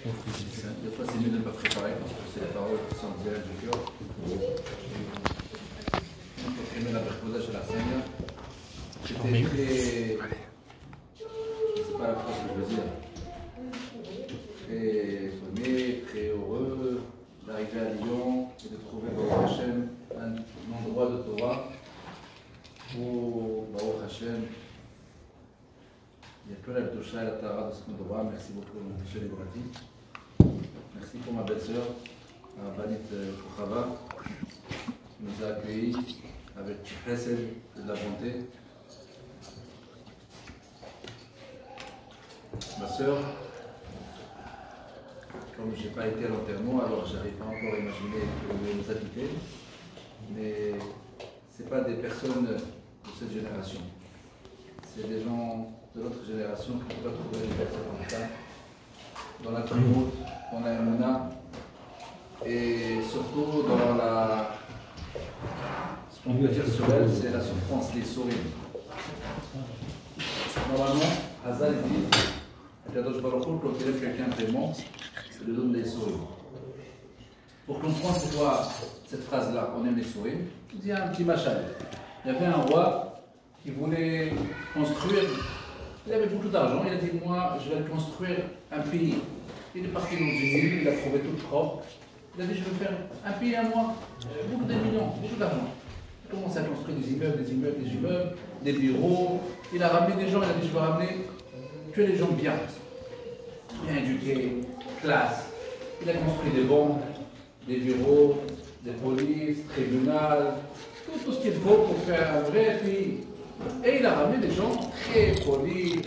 Des fois, c'est mieux de ne pas préparer parce que c'est les paroles qui sont directes du cœur. On peut aimer la bercosa chez la Seigneur. J'étais très. C'est pas la phrase que je veux dire. Très étonné, très heureux d'arriver à Lyon et de trouver Baruch Hashem un endroit de Torah où Baruch Hashem. Il y a que la Tosha et la Tara de ce endroit. Merci beaucoup, monsieur Lebrati. Merci pour ma belle-sœur, Banit Kouchava, qui nous a accueillis avec Chesed et de la bonté. Ma sœur, comme je n'ai pas été à l'enterrement, alors je n'arrive pas encore à imaginer que vous nous habiter, mais ce n'est pas des personnes de cette génération. C'est des gens de notre génération qui ne peuvent pas trouver des personnes comme ça, dans la Timout, dans la Emouna, et surtout dans la. Ce qu'on peut dire sur elle, c'est la souffrance des souris. Normalement, Hazal dit, Kadosh Baruch Hu, quand il aime quelqu'un vraiment, il lui donne des souris. Pour comprendre pourquoi cette phrase-là, on aime les souris, il y a un petit machal. Il y avait un roi qui voulait construire. Il avait beaucoup d'argent, il a dit, moi, je vais construire un pays. Il est parti dans une île, il a trouvé tout propre. Il a dit, je veux faire un pays à moi, beaucoup de millions, beaucoup d'argent. Il a commencé à construire des immeubles, des bureaux. Il a ramené des gens, il a dit, je veux ramener que les gens bien éduqués, classe. Il a construit des banques, des bureaux, des polices, tribunal, tout ce qu'il faut pour faire un vrai pays. Et il a ramené des gens très polis,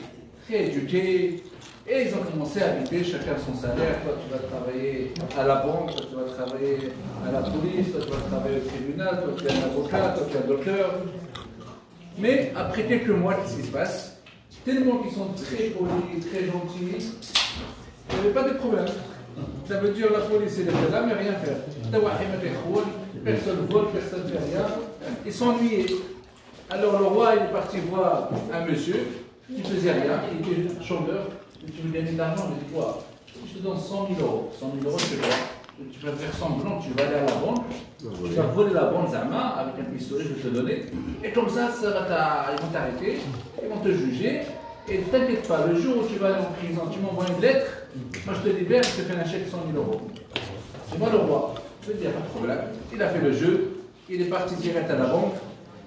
très éduqués, et ils ont commencé à habiter chacun son salaire. Toi, tu vas travailler à la banque, toi, tu vas travailler à la police, toi, tu vas travailler au tribunal, toi, tu es un avocat, toi, tu es un docteur. Mais après quelques mois, qu'est-ce qui se passe? Tellement qu'ils sont très polis, très gentils, il n'y avait pas de problème. Ça veut dire la police est là, mais rien faire. Personne vole, personne ne fait rien. Ils sont ennuyés. Alors le roi il est parti voir un monsieur qui ne faisait rien, il était chanteur, tu veux gagner de l'argent, il dit quoi? Je te donne 100 000 euros. 100 000 euros, c'est quoi? Tu vas faire semblant, tu vas aller à la banque, tu vas voler la banque Zama avec un pistolet, je vais te donner, et comme ça, ils vont t'arrêter, ils vont te juger, et ne t'inquiète pas, le jour où tu vas aller en prison, tu m'envoies une lettre, moi je te libère, je te fais un chèque de 100 000 euros. C'est moi le roi. Je veux dire, pas de problème. Il a fait le jeu, il est parti direct à la banque.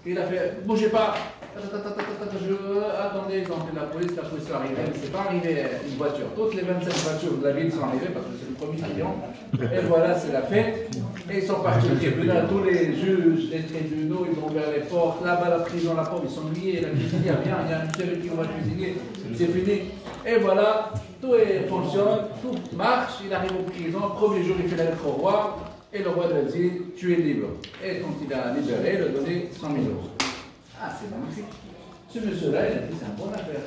Il a fait, bougez pas, attendez, ils ont fait la police est arrivée, mais c'est pas arrivé une voiture. Toutes les 25 voitures de la ville sont arrivées parce que c'est le premier client. Et voilà, c'est la fête. Et ils sont partis au tribunal, tous les juges, les tribunaux, ils ont ouvert les portes. Là-bas, la prison, la porte, ils sont liés, la cuisinière vient, il y a un monsieur qui va cuisiner, c'est fini. Et voilà, tout fonctionne, tout marche, il arrive en prison, premier jour, il fait la lettre au roi. Et le roi lui a dit, tu es libre. Et quand il a libéré, il a donné 100 000 euros. Ah, c'est magnifique. Ce monsieur-là, il a dit, c'est une bonne affaire.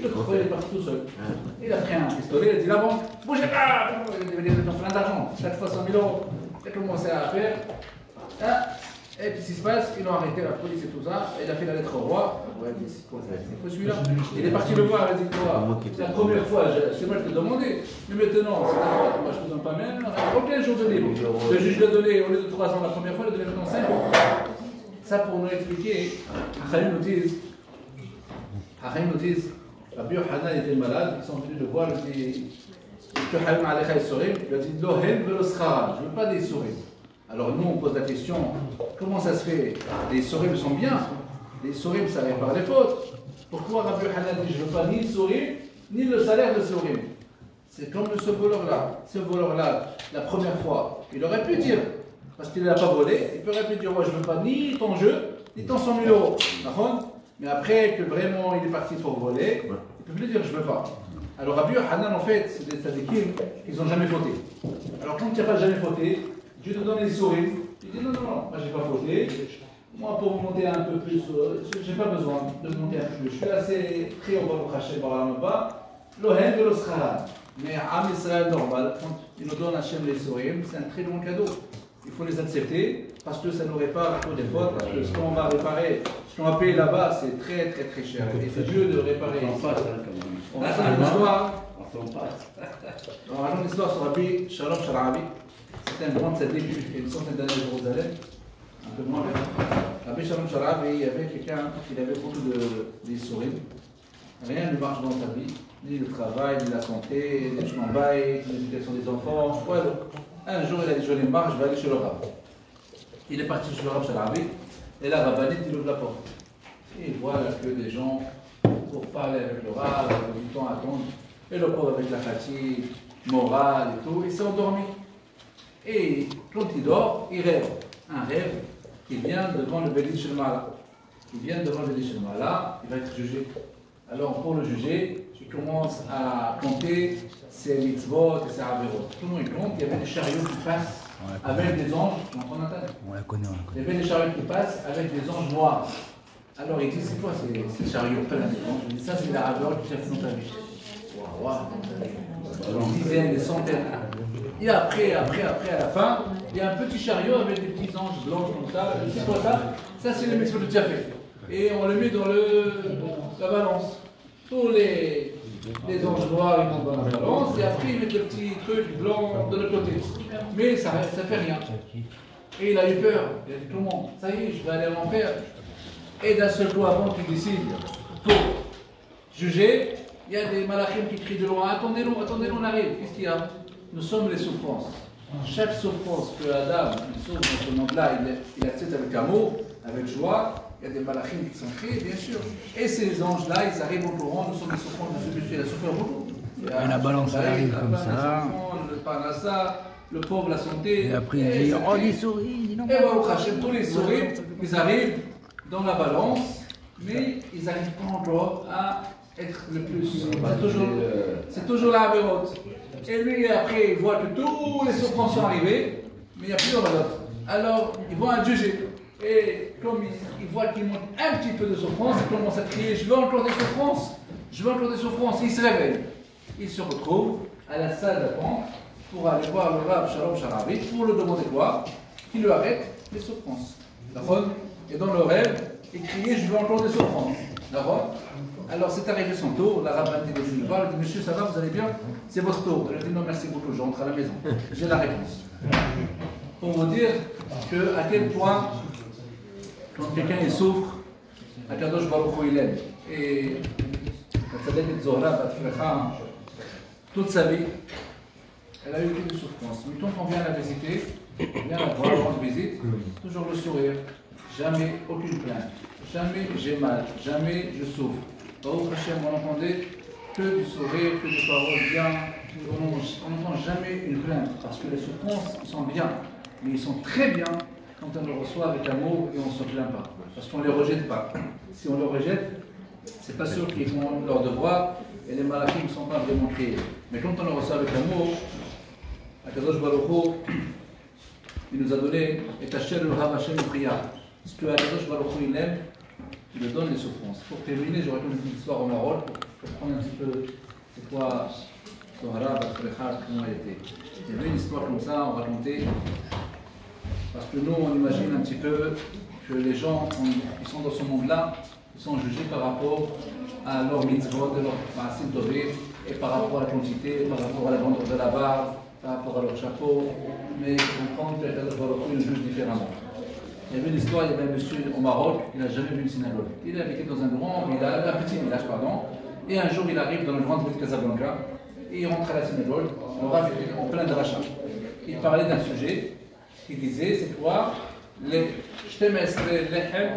Le coffret est parti tout seul. Il a pris un pistolet, il a dit, la banque, bougez pas. Il a dit, plein d'argent, 4 fois 100 000 euros. Il a commencé à faire. Et puis, ce qui se passe, ils l'ont arrêté, la police et tout ça. Il a fait la lettre au roi. Le roi a dit, c'est quoi celui-là? Il est parti le voir, il a dit, toi, c'est la première fois, c'est moi qui te demandais. Mais maintenant, c'est la fois, moi je te donne pas même. Aucun jour de libre. Le juge l'a donné, au lieu de 3 ans la première fois, il a donné maintenant 5 ans. Ça pour nous expliquer, Hachaim nous disent, Rabbi Yochanan était malade, ils sont venus le voir, il dit, il a dit, Lohem velo schara, je ne veux pas des souris. Alors nous on pose la question, comment ça se fait? Les souris sont bien, les souris ça répare les fautes. Pourquoi Rabbi Yochanan dit, je ne veux pas ni le souris, ni le salaire de souris? C'est comme ce voleur-là. Ce voleur-là, la première fois, il aurait pu dire, parce qu'il ne l'a pas volé, il aurait pu dire, moi je ne veux pas ni ton jeu, ni ton 100 000 euros. Mais après que vraiment il est parti pour voler, il ne peut plus dire, je ne veux pas. Alors Rabbi Yochanan, en fait, c'est des tzadikim, ils n'ont jamais fauté. Alors quand tu n'as pas jamais fauté, Dieu te donne les souris. Il dit, non, moi je n'ai pas fauté. Moi, pour monter un peu plus, je n'ai pas besoin de monter un peu plus. Je suis assez très au Baruch Hashem, Lohem de l'Oschara. Mais Am Israël normal, quand il nous donne Hachem les souris, c'est un très bon cadeau. Il faut les accepter parce que ça nous répare pour des fautes. Parce que ce qu'on va réparer, ce qu'on va payer là-bas, c'est très cher. Et c'est Dieu de réparer. En face, on a une histoire. On raconte l'histoire sur Rabbi Shalom Sharabi. C'était un grand tzaddik il y a une centaine d'années à Jérusalem, un peu moins. Rabbi Shalom Sharabi, il y avait quelqu'un qui avait beaucoup d'issourim. Rien ne marche dans sa vie, ni le travail, ni la santé, ni le chambay, ni l'éducation des enfants. Voilà. Un jour, il a dit, j'en ai marre, je vais aller chez le Rav. Il est parti chez le Rav Sharabi, et la rabbinite, il ouvre la porte. Et il voit là que des gens, pour parler avec le Rav, du temps à attendre, et le pauvre avec la fatigue morale et tout, il s'est endormi. Et quand il dort, il rêve. Un rêve qui vient devant le Bédin Shel Mala. Il vient devant le Bédin Shel Mala, il va être jugé. Alors pour le juger, il commence à compter ses mitzvot et ses avérots. Tout le monde compte, il y avait des chariots qui passent avec des anges. On la connaît. Il y avait des chariots qui passent avec des anges noirs. Alors il dit, c'est quoi ces chariots pleins d'anges? Il dit, ça c'est la raveur qui cherche dans ta vie. Waouh, des dizaines, des centaines. Et après, à la fin, il y a un petit chariot avec des petits anges blancs comme ça. C'est quoi ça? Ça c'est le mitzvot de Tchafé. Et on le met dans la balance. Tous les anges noirs ils vont dans la balance et après ils mettent le petit truc blanc de l'autre côté. Mais ça fait rien. Et il a eu peur. Il a dit tout le monde, ça y est, je vais aller en enfer. Et d'un seul coup, avant qu'il décide pour juger, il y a des malachim qui crient de loin, attendez-nous, on arrive. Qu'est-ce qu'il y a? Nous sommes les souffrances. Chaque souffrance que Adam souffre dans ce monde-là, il accepte avec amour, avec joie. Il y a des malachim qui sont créés, bien sûr. Et ces anges-là, ils arrivent au courant, nous sommes les souffrances de celui qui a souffert beaucoup. Et la balance arrive comme ça. Le parnassa, le pauvre, la santé. Et après, il dit, oh, les souris, et Baruch Hashem, tous les souris, ils arrivent dans la balance, mais ils n'arrivent pas encore à être le plus. C'est toujours la avérote. Et lui, après, il voit que tous les souffrances sont arrivées, mais il n'y a plus de redoute. Alors, ils vont à juger. Et comme il voit qu'il manque un petit peu de souffrance, il commence à crier, je veux encore des souffrances, je veux encore des souffrances. Il se réveille. Il se retrouve à la salle d'attente pour aller voir le Rav Shalom Sharabi pour lui demander quoi? Qu'il lui arrête les souffrances. D'accord? Et dans le rêve, il criait, je veux encore des souffrances. D'accord? Alors c'est arrivé son tour, la rabbinite est venue le voir, elle dit, monsieur, ça va, vous allez bien? C'est votre tour. Elle a dit, non, merci beaucoup, je rentre à la maison. J'ai la réponse. Pour vous dire à quel point, quand quelqu'un il souffre, Akadosh Baruch Hu il aide. Et la tzaddik Zohra Bat-Frecha, toute sa vie, elle a eu beaucoup de souffrance. Mais quand on vient la visiter, on vient la voir, rendre visite, toujours le sourire, jamais aucune plainte, jamais j'ai mal, jamais je souffre. Baruch Hashem, on entendait que du sourire, que des paroles bien, on n'entend jamais une plainte, parce que les souffrances sont bien, mais ils sont très bien quand on les reçoit avec amour et on ne se plaint pas, parce qu'on ne les rejette pas. Si on les rejette, c'est pas sûr qu'ils font leur devoir et les malachim ne sont pas vraiment créés. Mais quand on les reçoit avec amour, Akadosh Baruch Hu, il nous a donné et Tachel le Rav Hashem priya. Ce que Akadosh Baruch Hu il aime, il lui donne les souffrances. Pour terminer, je raconte une petite histoire au Maroc pour comprendre un petit peu c'est quoi Zohra Bat-Frecha, comment elle était. Il y avait une histoire comme ça, on racontait. Parce que nous, on imagine un petit peu que les gens qui sont dans ce monde-là, ils sont jugés par rapport à leur mitzvot, leur maasim tovim, et par rapport à la quantité, par rapport à la grandeur de la barbe, par rapport à leur chapeau. Mais il faut comprendre que Akadosh Baruch Hu le juge différemment. Il y avait une histoire, il y avait un monsieur au Maroc, il n'a jamais vu une synagogue. Il habitait dans un petit village, et un jour il arrive dans le grand ville de Casablanca, et il rentre à la synagogue, le Rav était en plein drachat. Il parlait d'un sujet. Il disait, c'est quoi les Shtemes Lechem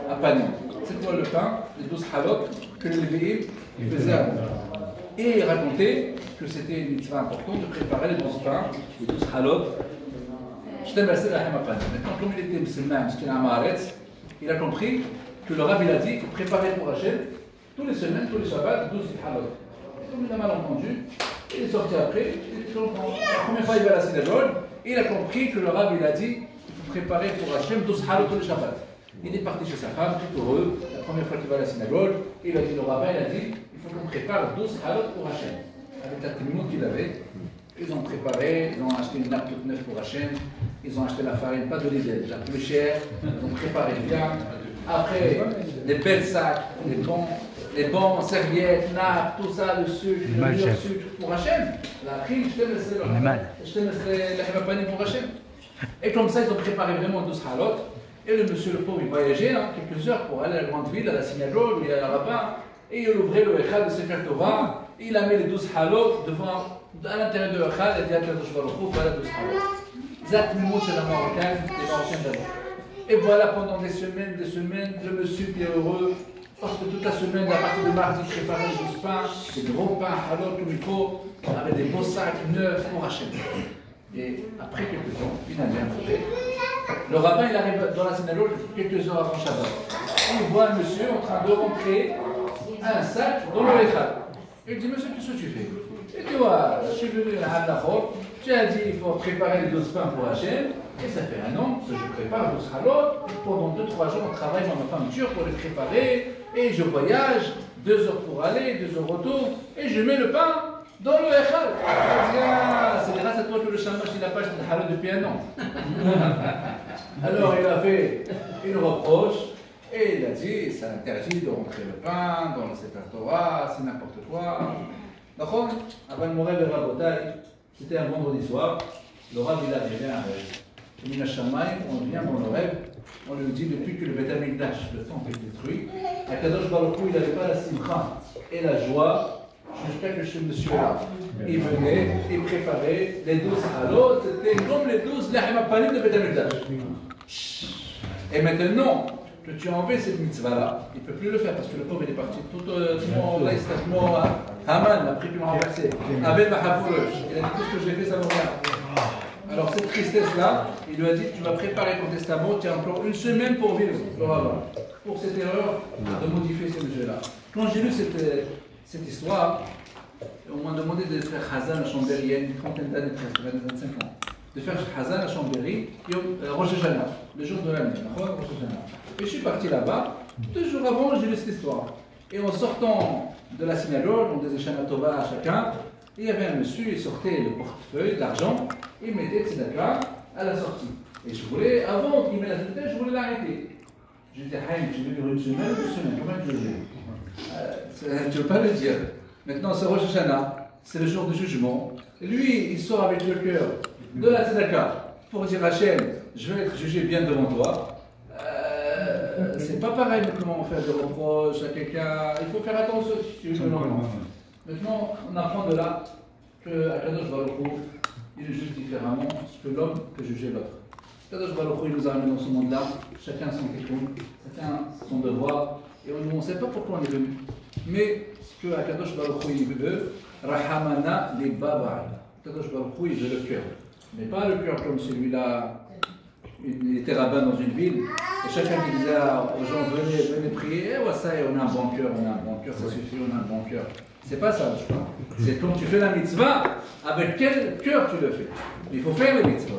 à panim? C'est quoi le pain, les 12 halot que les Lévi'im faisaient avant? Et il racontait que c'était une mitzvah importante de préparer les 12 pains, les 12 halot, Shtemes Lechem à panim. Maintenant, comme il était musulman, il a compris que le Rav il a dit qu'il préparait pour Hachem tous les semaines, tous les shabbats, 12 halot. Et comme il a mal entendu, il est sorti après, la première fois il va à la synagogue, il a compris que le Rav il a dit qu'il faut préparer pour Hachem 12 halot tous les shabbats. Il est parti chez sa femme, tout heureux, la première fois qu'il va à la synagogue, il a dit, le rabbin il a dit, il faut qu'on prépare 12 halot pour Hachem. Avec la témoin qu'il avait, ils ont préparé, ils ont acheté une nappe toute neuve pour Hachem, ils ont acheté la farine, pas de l'idée, la plus chère, ils ont préparé bien. Après, des belles sacs, des bons les bons, serviettes, nappes, tout ça, le sucre, le meilleur sucre pour Hachem. La khil, je te laisserai la kebabani pour Hachem. Et comme ça, ils ont préparé vraiment 12 halot. Et le monsieur, le pauvre, il voyageait quelques heures pour aller à la grande ville, à la synagogue, où il y a le rabbin. Et il ouvrait le Echad de Sefer Torah. Et il a mis les 12 halot devant, à l'intérieur de l'Echad, et il a dit à Kadosh Baruch Hu, voilà 12 halot. Zat Mimout chez la Marocaine, les Marocains d'abord. Et voilà, pendant des semaines, le monsieur était heureux. Parce que toute la semaine, à partir de mardi, je préparais les 12 pains, des gros pains, halot, comme il faut, avec des beaux sacs neufs pour Hachem. Et après quelques temps, finalement, le rabbin il arrive dans la synagogue quelques heures avant Shabbat. Et il voit un monsieur en train de rentrer un sac dans le Echad. Il dit, monsieur, qu'est-ce que tu fais? Il dit, ouais, je suis venu à Hallachot, tu as dit il faut préparer les 12 pains pour Hachem, et ça fait un an que je prépare 12 halot. Pendant 2-3 jours, on travaille dans ma femme turque pour les préparer, et je voyage, 2 heures pour aller, 2 heures retour, et je mets le pain dans le Echad. C'est grâce à toi que le shamash il n'a pas acheté de halot depuis un an. Alors il a fait une reproche et il a dit c'est interdit de rentrer le pain dans le Sefer Torah, c'est n'importe quoi. D'accord? Avant le Morel de Rabotai, c'était un vendredi soir, le Rav il arrivait à un rêve. Mina Shammai, on vient dans le rêve, on lui dit depuis que le Beth Amikdash, le temple est détruit, Akadosh Baruch Hu il n'avait pas la simcha et la joie. J'espère que ce monsieur-là, il venait, il préparait les 12 halot, c'était comme les 12 lahem apanim de Beth Amikdash. Et maintenant que tu as enlevé cette mitzvah-là, il ne peut plus le faire parce que le pauvre il est parti tout Haman, après qu'il m'a renversé, Abel Mahapourosh, il a dit tout ce que j'ai fait, ça vaut rien. Alors cette tristesse-là, il lui a dit tu vas préparer ton testament, tu as encore une semaine pour vivre, pour cette erreur de modifier ce monsieur-là. Quand j'ai lu cette histoire, on m'a demandé de faire Hazan à Chambéry il y a une trentaine d'années, presque 25 ans. De faire Hazan à Chambéry, Rosh Hashanah, le jour de l'année, Rosh Hashanah. Et je suis parti là-bas, 2 jours avant, j'ai lu cette histoire. Et en sortant de la synagogue, on disait Shana Tova à chacun, et il y avait un monsieur, il sortait le portefeuille, de l'argent, et il mettait Tzedaka à la sortie. Et je voulais, avant qu'il mette la Tzedaka, je voulais l'arrêter. J'ai dit, Haïm, tu veux vivre une semaine, comment tu veux? Tu ne veux pas le dire. Maintenant, c'est Rosh Hashanah, c'est le jour du jugement. Lui, il sort avec le cœur de la Tzedaka pour dire Hachem, je vais être jugé bien devant toi. C'est pas pareil comment faire des reproches à quelqu'un. Il faut faire attention si tu veux. Maintenant, on apprend de là que Akadosh Baruch Hu, il juge différemment que l'homme peut juger l'autre. Akadosh Baruch Hu, il nous a amenés dans ce monde-là, chacun son tikkun, chacun son devoir. Et on ne sait pas pourquoi on est venu. Mais ce que Akadosh Baruch Hu il veut, Rahamana li Baba'i. Akadosh Baruch Hu il veut le cœur. Mais pas le cœur comme celui-là. Il était rabbin dans une ville. Et chacun qui disait aux gens venez prier. Eh ouais, ça, on a un bon cœur, ça suffit, on a un bon cœur. C'est pas ça, je crois. C'est quand tu fais la mitzvah, avec quel cœur tu le fais. Il faut faire les mitzvahs.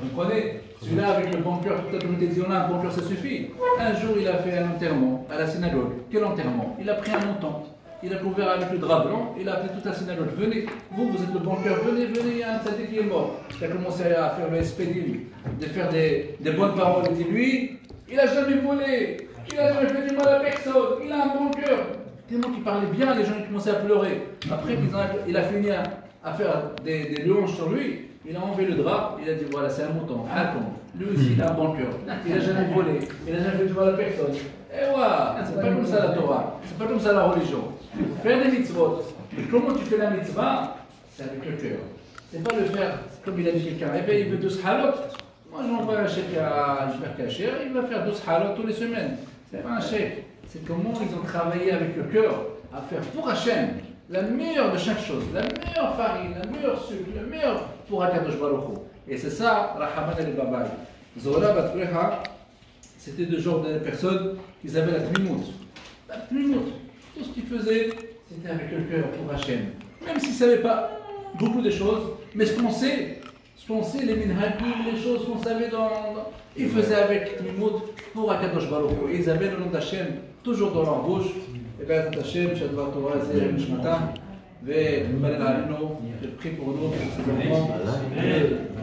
Vous comprenez? Celui-là, avec le bon cœur, peut-être qu'on dit on a un bon cœur, ça suffit. Un jour, il a fait un enterrement à la synagogue. Quel enterrement? Il a pris un montant. Il a couvert avec le drap blanc, il a appelé toute la synagogue. Venez, vous êtes le bon cœur, venez, il y a un tzaddik qui est mort. Il a commencé à faire le SPD, lui, de faire des bonnes paroles. Il dit, lui, il n'a jamais volé, il n'a jamais fait du mal à personne, il a un bon cœur. Tellement qu'il parlait bien, les gens ils commençaient à pleurer. Après, il a fini à faire des louanges sur lui, il a enlevé le drap, il a dit, voilà, c'est un mouton, lui aussi, il a un bon cœur. Il n'a jamais volé, il n'a jamais fait du mal à personne. Et voilà, c'est pas comme ça la Torah, c'est pas comme ça la religion. Il faut faire des mitzvot. Et comment tu fais la mitzvah? C'est avec le cœur. C'est pas le faire comme il a dit quelqu'un. Eh bien, il veut 12 halot. Moi, j'envoie un chèque à Jibert Kacher, il va faire 12 halot toutes les semaines. C'est pas un chèque. C'est comment ils ont travaillé avec le cœur à faire pour Hachem la meilleure de chaque chose, la meilleure farine, la meilleure sucre, le meilleur pour Akadosh Baruch Hu. Et c'est ça, Rahaman el Baba'i. Zohar Batfreha, c'était deux genres de personnes qui avaient la tmimout. La tmimout. Tout ce qu'ils faisaient, c'était avec le cœur pour Hachem. Même s'ils ne savaient pas beaucoup de choses, mais ce qu'on sait, les minhagim, les choses qu'on savait ils faisaient avec tmimout pour Akadosh Baruch Hu. Et ils avaient le nom d'Hachem toujours dans leur bouche. Et bien, Hachem, Shadvar Torah, Zeh, Mishmatam. ונתפלל עלינו, שפכים פורדות,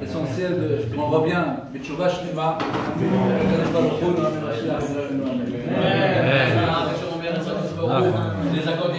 l'essentiel qu'on revient בתשובה שלמה, הקדוש ברוך הוא, אמן. Ah, les accords